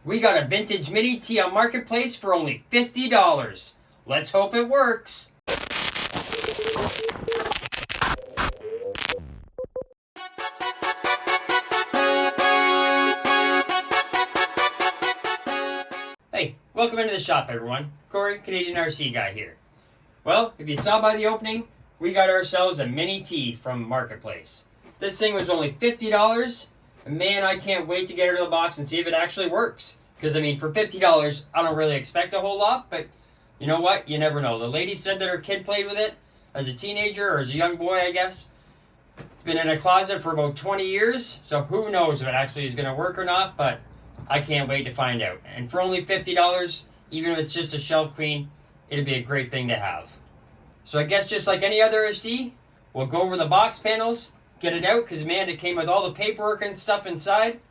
We got a vintage Mini-T on Marketplace for only $50. Let's hope it works. Hey, welcome into the shop, everyone. Corey, Canadian RC guy here. Well, if you saw by the opening, we got ourselves a Mini-T from Marketplace. This thing was only $50, and man, I can't wait to get it out of the box and see if it actually works. Because, I mean, for $50, I don't really expect a whole lot, but you know what? You never know. The lady said that her kid played with it as a teenager, or as a young boy, I guess. It's been in a closet for about 20 years, so who knows if it actually is going to work or not, but I can't wait to find out. And for only $50, even if it's just a shelf queen, it'd be a great thing to have. So I guess just like any other RC, we'll go over the box panels, get it out, because man, it came with all the paperwork and stuff inside.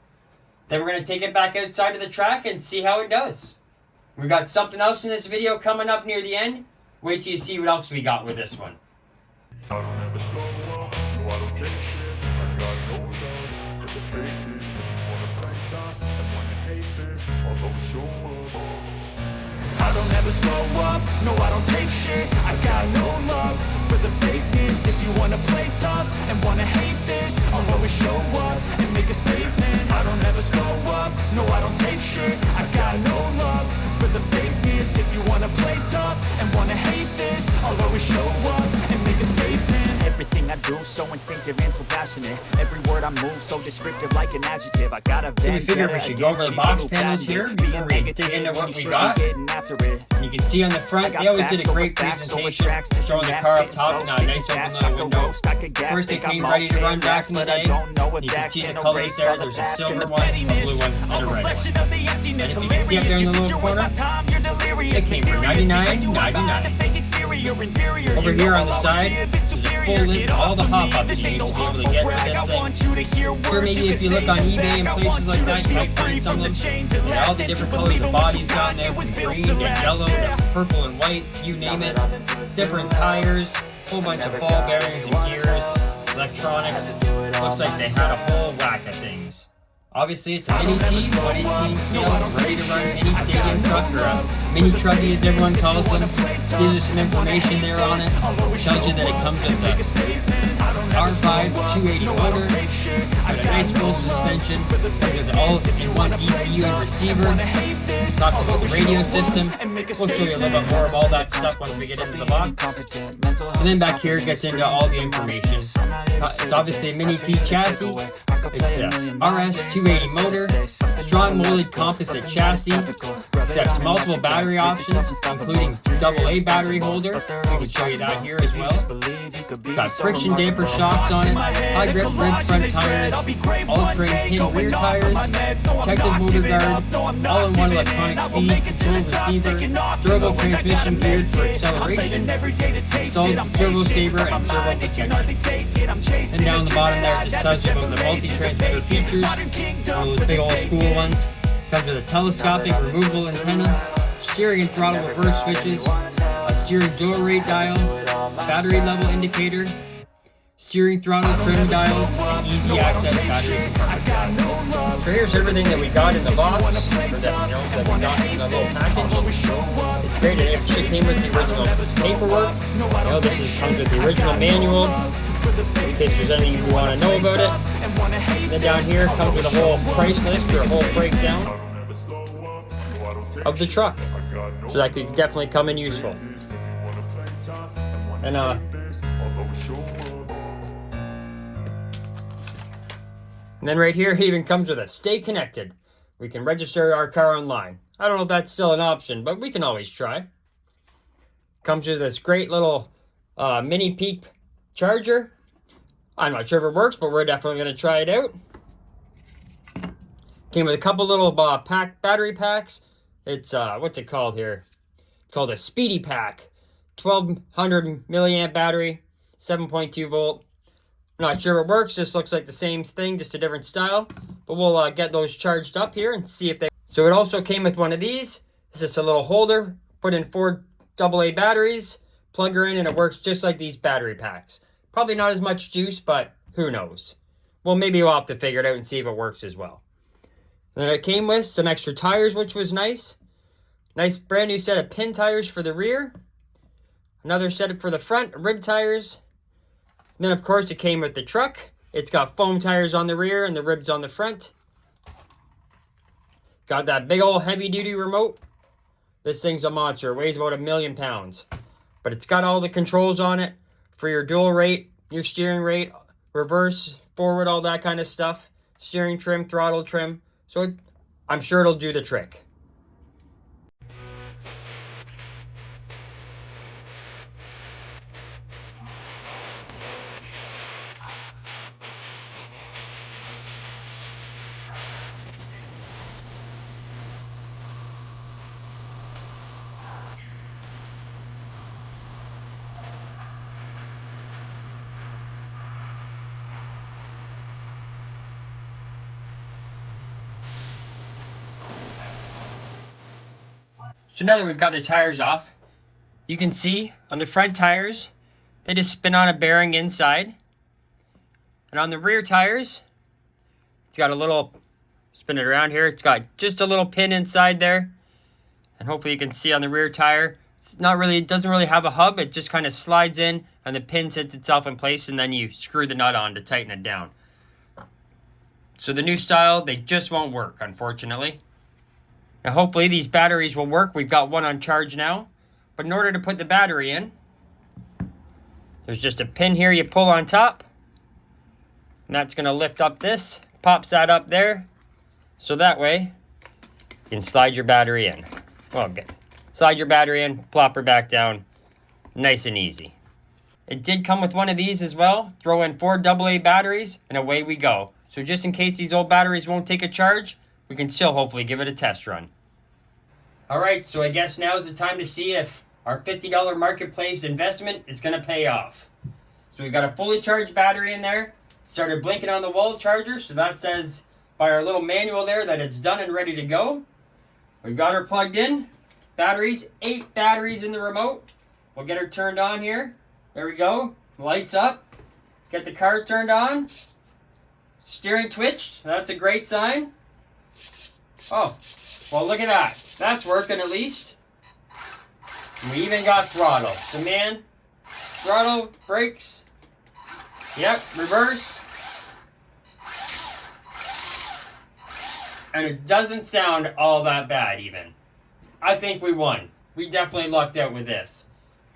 Then we're going to take it back outside of the track and see how it does. We got something else in this video coming up near the end. Wait till you see what else we got with this one. I don't ever slow up, no I don't take shit. I got no love for the fakeness. If you wanna play tough and wanna hate this, I'll always show up. I don't ever slow up, no I don't take shit. I got no love for the fakeness. If you wanna play tough and wanna hate this, I'll always show up and make a statement. I don't ever slow up, no I don't take shit. I got no love for the fakeness. If you wanna play tough and wanna hate this, I'll always show up and make a statement. Everything I do so instinctive and so passionate. Every word I move so descriptive like an adjective. I got a we figured we should go over the box panels here before we dig into what we got. And you can see on the front, they always did a great presentation, showing the car up top and a nice open little window. First it came ready to run back in the day. You can see the colors there. There's a silver one and a blue one on the right one. And if you can see up there in the little corner, it came for $99.99. Over here on the side, there's a full list of all the hop-ups you need to be able to get with this thing. Sure, maybe if you look on eBay and places like that, you might find some of them. And all the different colors of bodies down there, from green to yellow to purple and white, you name it. Different tires, whole bunch of ball bearings and gears, electronics. Looks like they had a whole whack of things. Obviously, it's a Mini-T, 2018 scale, ready to run any stadium truck, or a mini truckie as everyone calls them. Gives you some information there on it. Tells you that it comes with the R5 280 motor, got a nice full suspension, comes with all-in-one ECU and receiver. Talks about the radio system. We'll show you a little bit more of all that stuff once we get into the box. And then back here it gets into all the information. It's obviously a Mini-T chassis. It's a RS280 motor, strong molded composite chassis, accepts multiple battery options, including AA battery holder. We can show you that here as well. Got friction damper shocks on it, high grip rib front tires, all-terrain pin rear tires, protective motor guard, all-in-one electronic speed control receiver, durable transmission geared for acceleration, installed servo saver and servo protection. And down the bottom there, it just tells you about the multi-transmitter features, one of those big old school ones. Comes with a telescopic removable antenna, steering and throttle reverse switches, a steering door rate dial, battery level indicator, steering throttle trim dials, and easy access battery compartment. So here's everything that we got in the box, or that we got in the little package. It's great, it actually came with the original paperwork. This comes with the original manual, in case there's anything you want to know about it. And then down here comes with a whole price list, or a whole breakdown of the truck. So that could definitely come in useful. And then right here, it even comes with a stay connected. We can register our car online. I don't know if that's still an option, but we can always try. Comes with this great little mini peak charger. I'm not sure if it works, but we're definitely going to try it out. Came with a couple little battery packs. It's, what's it called here? It's called a Speedy Pack. 1200 milliamp battery, 7.2 volt. I'm not sure if it works. Just looks like the same thing, just a different style. But we'll get those charged up here and see if they... So it also came with one of these. It's just a little holder. Put in 4 AA batteries. Plug her in and it works just like these battery packs. Probably not as much juice, but who knows. Well, maybe we'll have to figure it out and see if it works as well. And then it came with some extra tires, which was nice. Nice brand new set of pin tires for the rear. Another set for the front, rib tires. And then of course it came with the truck. It's got foam tires on the rear and the ribs on the front. Got that big old heavy duty remote. This thing's a monster. It weighs about 1,000,000 pounds. But it's got all the controls on it for your dual rate, your steering rate, reverse, forward, all that kind of stuff. Steering trim, throttle trim. So I'm sure it'll do the trick. So now that we've got the tires off, you can see on the front tires, they just spin on a bearing inside. And on the rear tires, it's got a little, spin it around here, it's got just a little pin inside there. And hopefully you can see on the rear tire, it's not really, it doesn't really have a hub, it just kind of slides in and the pin sits itself in place and then you screw the nut on to tighten it down. So the new style, they just won't work, unfortunately. Now hopefully these batteries will work. We've got one on charge now. But in order to put the battery in, there's just a pin here you pull on top. And that's going to lift up this. Pops that up there. So that way, you can slide your battery in. Well, good. Slide your battery in, plop her back down. Nice and easy. It did come with one of these as well. Throw in 4 AA batteries and away we go. So just in case these old batteries won't take a charge, we can still hopefully give it a test run. Alright, so I guess now's the time to see if our $50 marketplace investment is going to pay off. So we've got a fully charged battery in there. Started blinking on the wall charger, so that says by our little manual there that it's done and ready to go. We've got her plugged in. Batteries, 8 batteries in the remote. We'll get her turned on here. There we go. Lights up. Get the car turned on. Steering twitched. That's a great sign. Oh, well look at that. That's working at least. And we even got throttle. So man, throttle, brakes. Yep, reverse. And it doesn't sound all that bad even. I think we won. We definitely lucked out with this.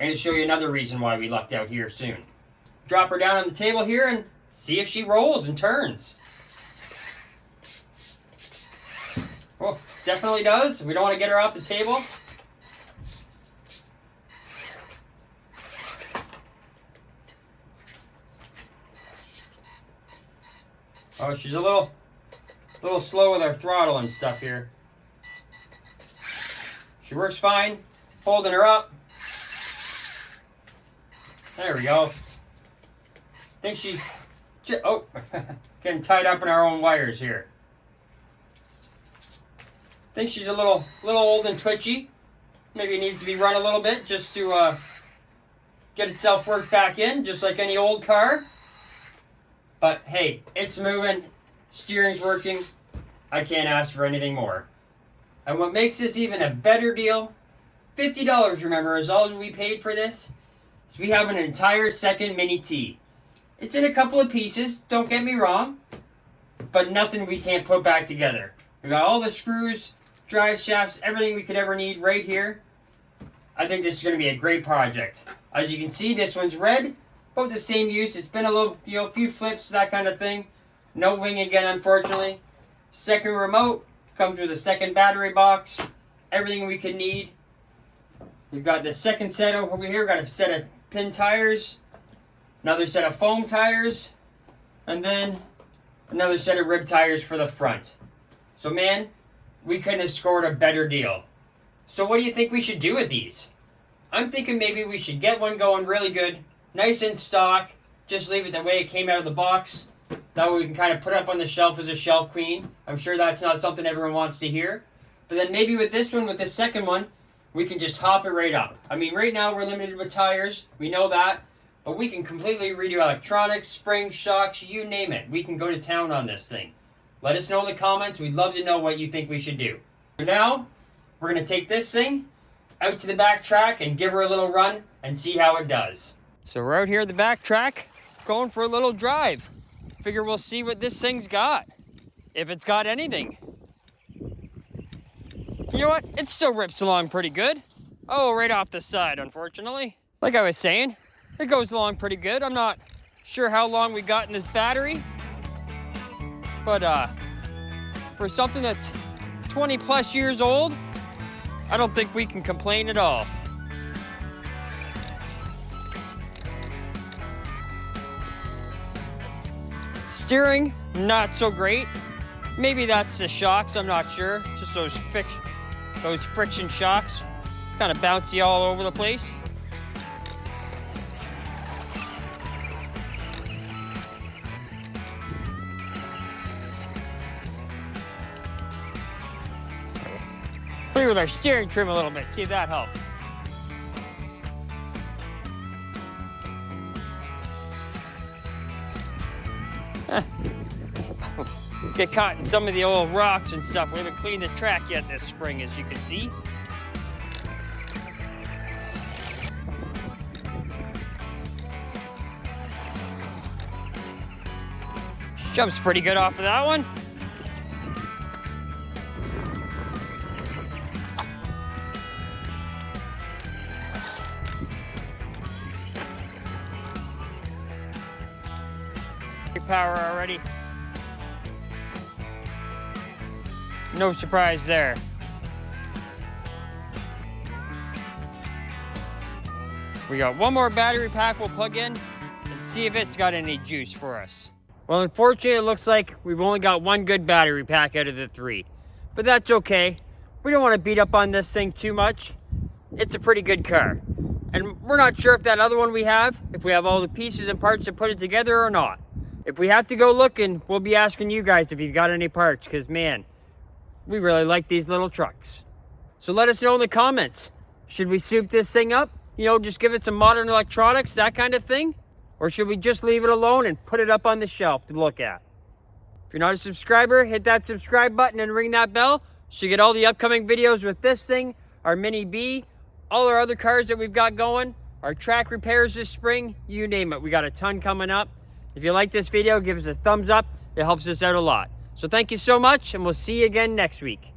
I'm going to show you another reason why we lucked out here soon. Drop her down on the table here and see if she rolls and turns. Oh, definitely does. We don't want to get her off the table. Oh, she's a little slow with our throttle and stuff here. She works fine. Holding her up. There we go. Think she's... Oh, getting tied up in our own wires here. Think she's a little old and twitchy. Maybe it needs to be run a little bit just to get itself worked back in, just like any old car. But hey, it's moving. Steering's working. I can't ask for anything more. And what makes this even a better deal, $50, remember, is all we paid for this. So we have an entire second Mini-T. It's in a couple of pieces, don't get me wrong, but nothing we can't put back together. We got all the screws, drive shafts, everything we could ever need right here. I think this is going to be a great project. As you can see, this one's red, about the same use. It's been a little, a few flips, that kind of thing. No wing again, unfortunately. Second remote, comes with a second battery box, everything we could need. We've got the second set over here. We've got a set of pin tires, another set of foam tires, and then another set of rib tires for the front. So man, we couldn't have scored a better deal. So what do you think we should do with these? I'm thinking maybe we should get one going really good, nice in stock, just leave it the way it came out of the box. That way we can kind of put up on the shelf as a shelf queen. I'm sure that's not something everyone wants to hear. But then maybe with this one, with the second one, we can just hop it right up. I mean, right now we're limited with tires. We know that. But we can completely redo electronics, springs, shocks, you name it. We can go to town on this thing. Let us know in the comments. We'd love to know what you think we should do. For now, we're going to take this thing out to the back track and give her a little run and see how it does. So we're out here at the back track, going for a little drive. Figure we'll see what this thing's got, if it's got anything. You know what? It still rips along pretty good. Oh, right off the side, unfortunately. Like I was saying, it goes along pretty good. I'm not sure how long we got in this battery, but for something that's 20 plus years old, I don't think we can complain at all. Steering, not so great. Maybe that's the shocks, I'm not sure. Just those friction shocks, kind of bouncy all over the place. Play with our steering trim a little bit, see if that helps. Get caught in some of the old rocks and stuff. We haven't cleaned the track yet this spring, as you can see. Jumps pretty good off of that one. Power already. No surprise there. We got one more battery pack we'll plug in and see if it's got any juice for us. Well, unfortunately, it looks like we've only got one good battery pack out of the three, but that's okay. We don't want to beat up on this thing too much. It's a pretty good car, and we're not sure if that other one we have, if we have all the pieces and parts to put it together or not. If we have to go looking, we'll be asking you guys if you've got any parts, because man, we really like these little trucks. So let us know in the comments. Should we soup this thing up? You know, just give it some modern electronics, that kind of thing? Or should we just leave it alone and put it up on the shelf to look at? If you're not a subscriber, hit that subscribe button and ring that bell so you get all the upcoming videos with this thing, our Mini-B, all our other cars that we've got going, our track repairs this spring, you name it. We got a ton coming up. If you like this video, give us a thumbs up. It helps us out a lot. So thank you so much, and we'll see you again next week.